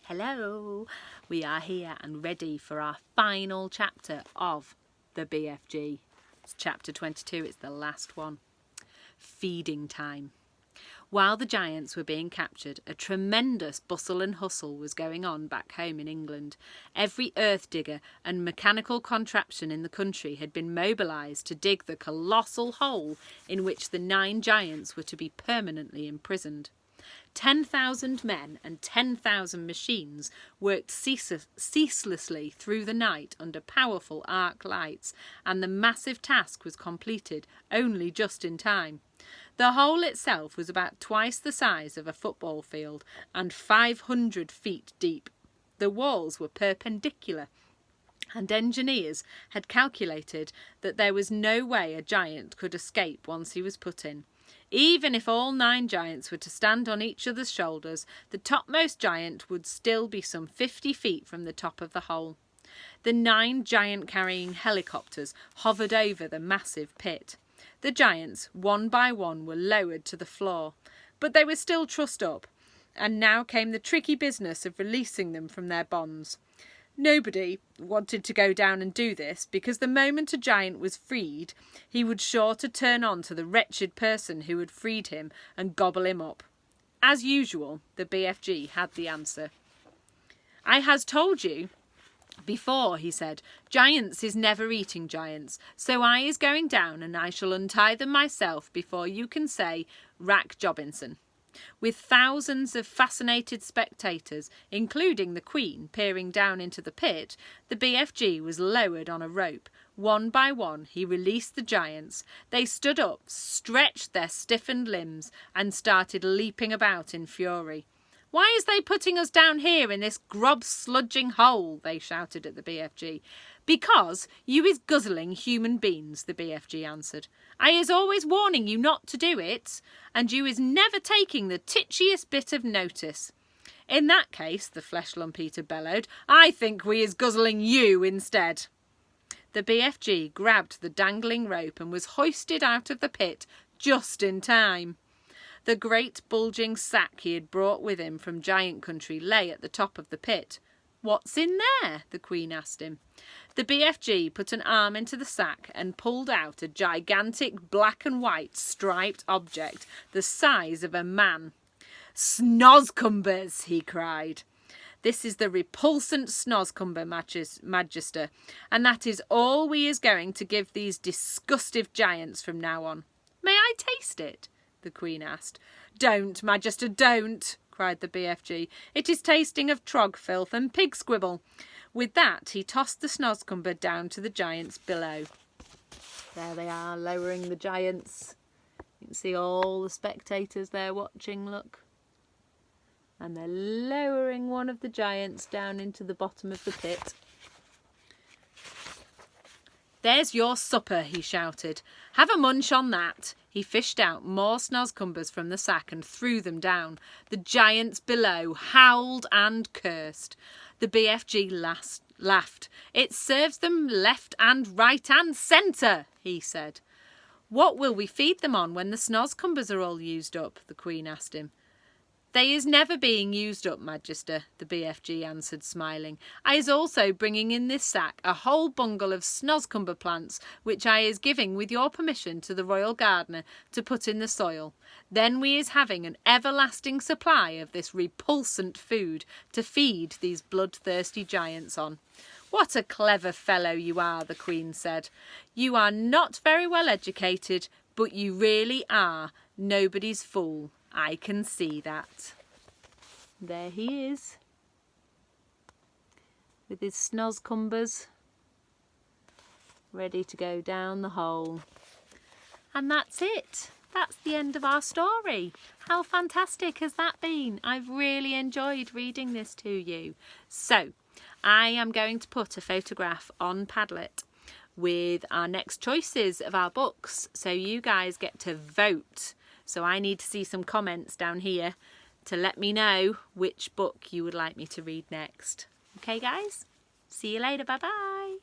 Hello! We are here and ready for our final chapter of the BFG. It's chapter 22, it's the last one. Feeding time. While the giants were being captured, a tremendous bustle and hustle was going on back home in England. Every earth digger and mechanical contraption in the country had been mobilised to dig the colossal hole in which the 9 giants were to be permanently imprisoned. 10,000 men and 10,000 machines worked ceaselessly through the night under powerful arc lights, and the massive task was completed only just in time. The hole itself was about twice the size of a football field and 500 feet deep. The walls were perpendicular, and engineers had calculated that there was no way a giant could escape once he was put in. Even if all 9 giants were to stand on each other's shoulders, the topmost giant would still be some 50 feet from the top of the hole. The 9 giant-carrying helicopters hovered over the massive pit. The giants, one by one, were lowered to the floor, but they were still trussed up, and now came the tricky business of releasing them from their bonds. Nobody wanted to go down and do this, because the moment a giant was freed, he would sure to turn on to the wretched person who had freed him and gobble him up. As usual, the BFG had the answer. "I has told you before," he said, "giants is never eating giants, so I is going down and I shall untie them myself before you can say Rack Jobbinson." With thousands of fascinated spectators, including the Queen, peering down into the pit, the BFG was lowered on a rope. One by one he released the giants. They stood up, stretched their stiffened limbs, and started leaping about in fury. "Why is they putting us down here in this grub-sludging hole?" they shouted at the BFG. "Because you is guzzling human beings," the BFG answered. "I is always warning you not to do it, and you is never taking the titchiest bit of notice." "In that case," the flesh lump eater bellowed, "I think we is guzzling you instead." The BFG grabbed the dangling rope and was hoisted out of the pit just in time. The great bulging sack he had brought with him from Giant Country lay at the top of the pit. "What's in there?" the Queen asked him. The BFG put an arm into the sack and pulled out a gigantic black and white striped object the size of a man. "Snozcumbers!" he cried. "This is the repulsant Snozcumber, Magister, and that is all we is going to give these disgustive giants from now on." "May I taste it?" the Queen asked. "Don't, Magister, don't!" cried the BFG. "It is tasting of trog filth and pig squibble." With that he tossed the Snozcumber down to the giants below. There they are, lowering the giants. You can see all the spectators there watching, look. And they're lowering one of the giants down into the bottom of the pit. "There's your supper," he shouted. "Have a munch on that." He fished out more Snozcumbers from the sack and threw them down. The giants below howled and cursed. The BFG laughed. "It serves them left and right and centre," he said. "What will we feed them on when the Snozcumbers are all used up?" the Queen asked him. "They is never being used up, Magister," the BFG answered, smiling. "I is also bringing in this sack a whole bungle of Snozcumber plants, which I is giving with your permission to the royal gardener to put in the soil. Then we is having an everlasting supply of this repulsant food to feed these bloodthirsty giants on." "What a clever fellow you are," the Queen said. "You are not very well educated, but you really are nobody's fool. I can see that." There he is, with his Snozcumbers, ready to go down the hole. And that's it. That's the end of our story. How fantastic has that been? I've really enjoyed reading this to you. So, I am going to put a photograph on Padlet with our next choices of our books, so you guys get to vote. So I need to see some comments down here to let me know which book you would like me to read next. Okay, guys? See you later. Bye-bye.